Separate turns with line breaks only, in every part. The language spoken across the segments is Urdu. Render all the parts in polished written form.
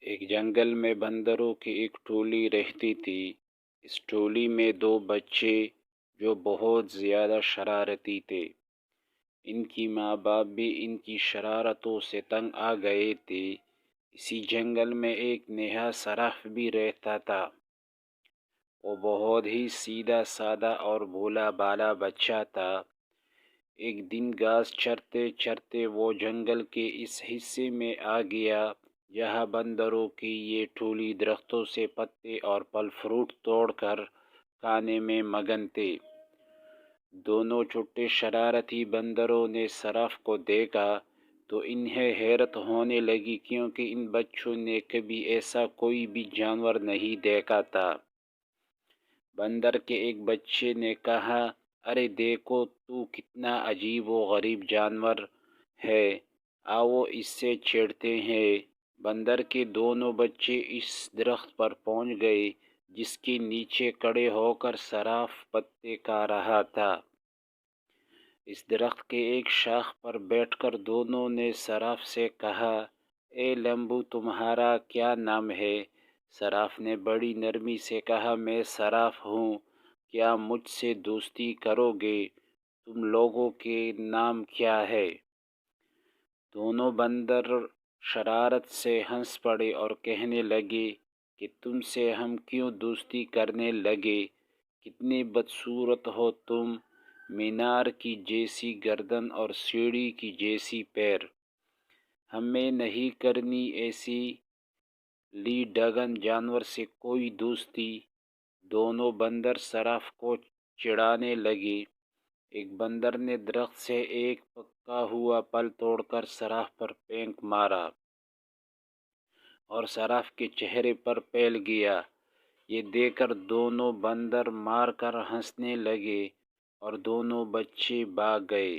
ایک جنگل میں بندروں کی ایک ٹولی رہتی تھی۔ اس ٹولی میں دو بچے جو بہت زیادہ شرارتی تھے۔ ان کی ماں باپ بھی ان کی شرارتوں سے تنگ آ گئے تھے۔ اسی جنگل میں ایک نیہا سرخ بھی رہتا تھا۔ وہ بہت ہی سیدھا سادہ اور بھولا بالا بچہ تھا۔ ایک دن گھاس چرتے چرتے وہ جنگل کے اس حصے میں آ گیا جہاں بندروں کی یہ ٹولی درختوں سے پتے اور پھل فروٹ توڑ کر کھانے میں مگن تھے۔ دونوں چھوٹے شرارتی بندروں نے سرف کو دیکھا تو انہیں حیرت ہونے لگی، کیونکہ ان بچوں نے کبھی ایسا کوئی بھی جانور نہیں دیکھا تھا۔ بندر کے ایک بچے نے کہا، ارے دیکھو تو کتنا عجیب و غریب جانور ہے، آؤ اس سے چھیڑتے ہیں۔ بندر کے دونوں بچے اس درخت پر پہنچ گئے جس کے نیچے کھڑے ہو کر سراف پتے کھا رہا تھا۔ اس درخت کے ایک شاخ پر بیٹھ کر دونوں نے سراف سے کہا، اے لمبو تمہارا کیا نام ہے؟ سراف نے بڑی نرمی سے کہا، میں سراف ہوں، کیا مجھ سے دوستی کرو گے؟ تم لوگوں کے نام کیا ہے؟ دونوں بندر شرارت سے ہنس پڑے اور کہنے لگے کہ تم سے ہم کیوں دوستی کرنے لگے؟ کتنے بدصورت ہو تم، مینار کی جیسی گردن اور سیڑھی کی جیسی پیر۔ ہمیں نہیں کرنی ایسی لی ڈگن جانور سے کوئی دوستی۔ دونوں بندر سراف کو چڑھانے لگے۔ ایک بندر نے درخت سے ایک پکا ہوا پھل توڑ کر سراف پر پھینک مارا اور سراف کے چہرے پر پھیل گیا۔ یہ دیکھ کر دونوں بندر مار کر ہنسنے لگے اور دونوں بچے بھاگ گئے۔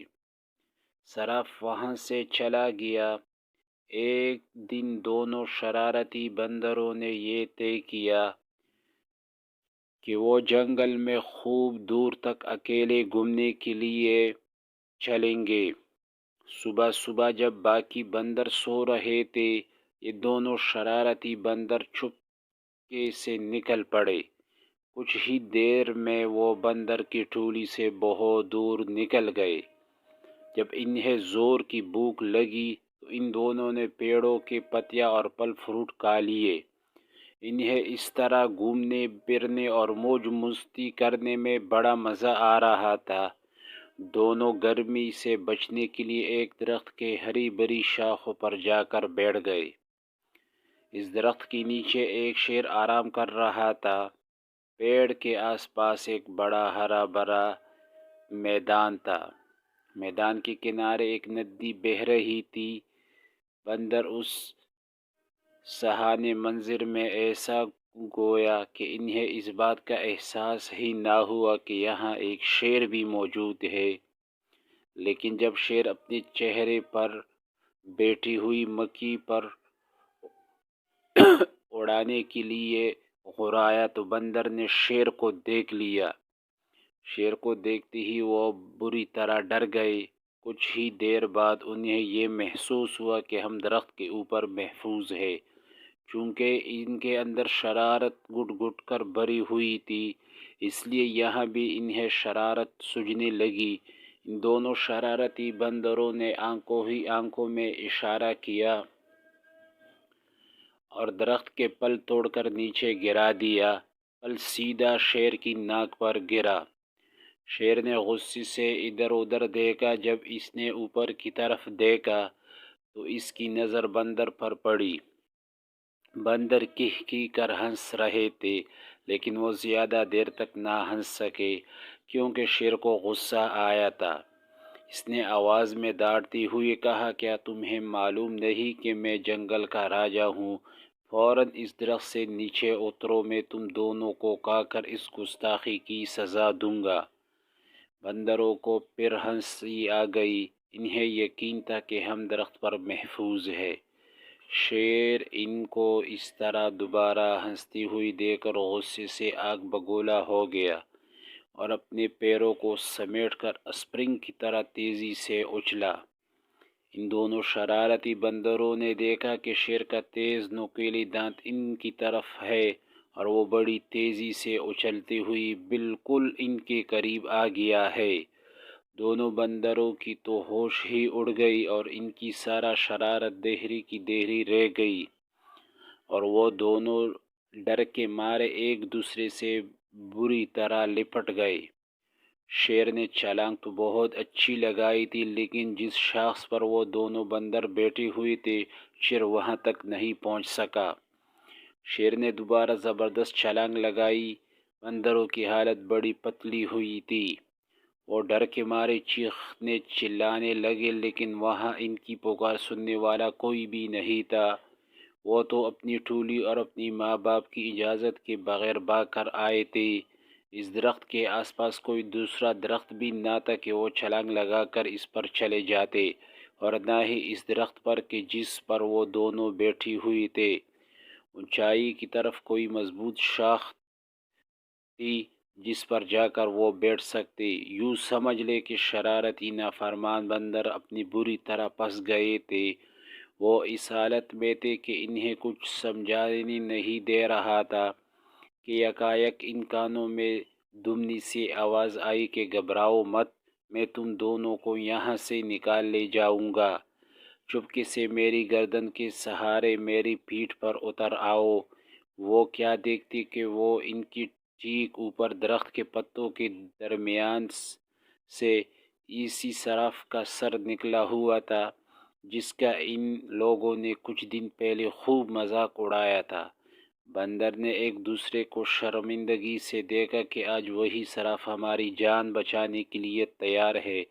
سراف وہاں سے چلا گیا۔ ایک دن دونوں شرارتی بندروں نے یہ طے کیا کہ وہ جنگل میں خوب دور تک اکیلے گھومنے کے لیے چلیں گے۔ صبح صبح جب باقی بندر سو رہے تھے، یہ دونوں شرارتی بندر چپکے سے نکل پڑے۔ کچھ ہی دیر میں وہ بندر کی ٹولی سے بہت دور نکل گئے۔ جب انہیں زور کی بھوک لگی تو ان دونوں نے پیڑوں کے پتیاں اور پھل فروٹ کھا لیے۔ انہیں اس طرح گھومنے پھرنے اور موج مستی کرنے میں بڑا مزہ آ رہا تھا۔ دونوں گرمی سے بچنے کے لیے ایک درخت کے ہری بھری شاخوں پر جا کر بیٹھ گئے۔ اس درخت کے نیچے ایک شیر آرام کر رہا تھا۔ پیڑ کے آس پاس ایک بڑا ہرا بھرا میدان تھا۔ میدان کے کنارے ایک ندی بہہ رہی تھی۔ بندر اس سہانے منظر میں ایسا گویا کہ انہیں اس بات کا احساس ہی نہ ہوا کہ یہاں ایک شیر بھی موجود ہے۔ لیکن جب شیر اپنے چہرے پر بیٹھی ہوئی مکھی پر اڑانے کے لیے غرایا تو بندر نے شیر کو دیکھ لیا۔ شیر کو دیکھتے ہی وہ بری طرح ڈر گئے۔ کچھ ہی دیر بعد انہیں یہ محسوس ہوا کہ ہم درخت کے اوپر محفوظ ہیں۔ چونکہ ان کے اندر شرارت گھٹ گھٹ کر بھری ہوئی تھی، اس لیے یہاں بھی انہیں شرارت سوجنے لگی۔ ان دونوں شرارتی بندروں نے آنکھوں ہی آنکھوں میں اشارہ کیا اور درخت کے پھل توڑ کر نیچے گرا دیا۔ پھل سیدھا شیر کی ناک پر گرا۔ شیر نے غصے سے ادھر ادھر دیکھا۔ جب اس نے اوپر کی طرف دیکھا تو اس کی نظر بندر پر پڑی۔ بندر کہہ کہہ کر ہنس رہے تھے، لیکن وہ زیادہ دیر تک نہ ہنس سکے کیونکہ شیر کو غصہ آیا تھا۔ اس نے آواز میں ڈانٹتے ہوئے کہا، کیا تمہیں معلوم نہیں کہ میں جنگل کا راجا ہوں؟ فوراً اس درخت سے نیچے اترو، میں تم دونوں کو کھا کر اس گستاخی کی سزا دوں گا۔ بندروں کو پھر ہنسی آ گئی۔ انہیں یقین تھا کہ ہم درخت پر محفوظ ہیں۔ شیر ان کو اس طرح دوبارہ ہنستی ہوئی دیکھ کر غصے سے آگ بگولا ہو گیا اور اپنے پیروں کو سمیٹ کر اسپرنگ کی طرح تیزی سے اچھلا۔ ان دونوں شرارتی بندروں نے دیکھا کہ شیر کا تیز نوکیلی دانت ان کی طرف ہے اور وہ بڑی تیزی سے اچھلتی ہوئی بالکل ان کے قریب آ گیا ہے۔ دونوں بندروں کی تو ہوش ہی اڑ گئی اور ان کی سارا شرارت دہری کی دہری رہ گئی، اور وہ دونوں ڈر کے مارے ایک دوسرے سے بری طرح لپٹ گئے۔ شیر نے چھلانگ تو بہت اچھی لگائی تھی، لیکن جس شاخ پر وہ دونوں بندر بیٹھے ہوئے تھے شیر وہاں تک نہیں پہنچ سکا۔ شیر نے دوبارہ زبردست چھلانگ لگائی۔ بندروں کی حالت بڑی پتلی ہوئی تھی، وہ ڈر کے مارے چیخنے چلانے لگے، لیکن وہاں ان کی پکار سننے والا کوئی بھی نہیں تھا۔ وہ تو اپنی ٹولی اور اپنی ماں باپ کی اجازت کے بغیر بھاگ کر آئے تھے۔ اس درخت کے آس پاس کوئی دوسرا درخت بھی نہ تھا کہ وہ چھلانگ لگا کر اس پر چلے جاتے، اور نہ ہی اس درخت پر کہ جس پر وہ دونوں بیٹھی ہوئی تھے۔ اونچائی کی طرف کوئی مضبوط شاخ تھی جس پر جا کر وہ بیٹھ سکتے۔ یوں سمجھ لے کہ شرارتی نافرمان بندر اپنی بری طرح پھنس گئے تھے۔ وہ اس حالت میں تھے کہ انہیں کچھ سمجھائی نہیں دے رہا تھا کہ یکایک ان کانوں میں دمنی سی آواز آئی کہ گھبراؤ مت، میں تم دونوں کو یہاں سے نکال لے جاؤں گا۔ چپکے سے میری گردن کے سہارے میری پیٹھ پر اتر آؤ۔ وہ کیا دیکھتے کہ وہ ان کی ٹھیک اوپر درخت کے پتوں کے درمیان سے اسی صراف کا سر نکلا ہوا تھا جس کا ان لوگوں نے کچھ دن پہلے خوب مذاق اڑایا تھا۔ بندر نے ایک دوسرے کو شرمندگی سے دیکھا کہ آج وہی صراف ہماری جان بچانے کے لیے تیار ہے۔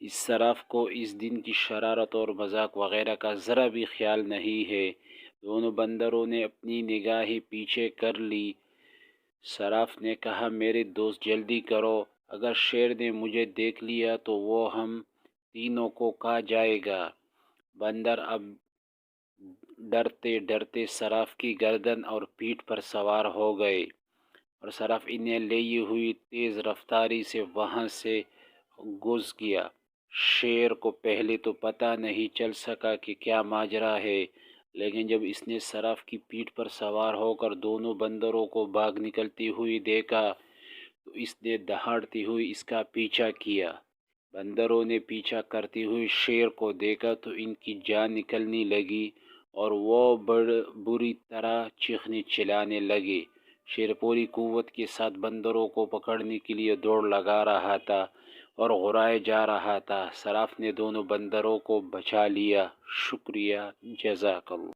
اس صراف کو اس دن کی شرارت اور مذاق وغیرہ کا ذرا بھی خیال نہیں ہے۔ دونوں بندروں نے اپنی نگاہیں پیچھے کر لی۔ صراف نے کہا میرے دوست جلدی کرو، اگر شیر نے مجھے دیکھ لیا تو وہ ہم تینوں کو کھا جائے گا۔ بندر اب ڈرتے ڈرتے صراف کی گردن اور پیٹھ پر سوار ہو گئے، اور صراف انہیں لیے ہوئی تیز رفتاری سے وہاں سے گز گیا۔ شیر کو پہلے تو پتہ نہیں چل سکا کہ کیا ماجرا ہے، لیکن جب اس نے صراف کی پیٹھ پر سوار ہو کر دونوں بندروں کو بھاگ نکلتی ہوئی دیکھا تو اس نے دہاڑتی ہوئی اس کا پیچھا کیا۔ بندروں نے پیچھا کرتے ہوئے شیر کو دیکھا تو ان کی جان نکلنے لگی اور وہ بری طرح چیخنے چلانے لگے۔ شیر پوری قوت کے ساتھ بندروں کو پکڑنے کے لیے دوڑ لگا رہا تھا اور غرائے جا رہا تھا۔ صراف نے دونوں بندروں کو بچا لیا۔ شکریہ، جزاک اللہ۔